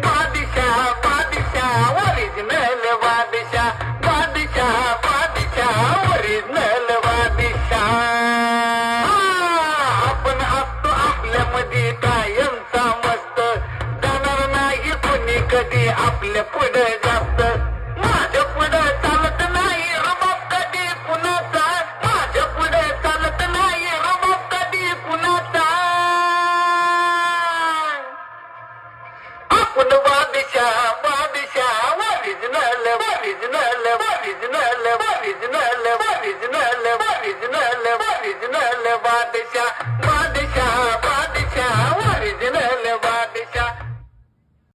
बादशाह बादशाह ओरिजिनल बादशाह बादशाह बादशाह ओरिजिनल बादशाह आपण असतो आपल्यामध्ये कायमचा मस्त जाणार नाही कोणी कधी आपल्या पुढे जास्त माझ्या पुढे चालत नाही रुबाब कधी कुणाचा माझ्या पुढे चालत नाही रुबाब कधी कुणाचा आपण बादशाह बादशाह original original original original original original original बादशाह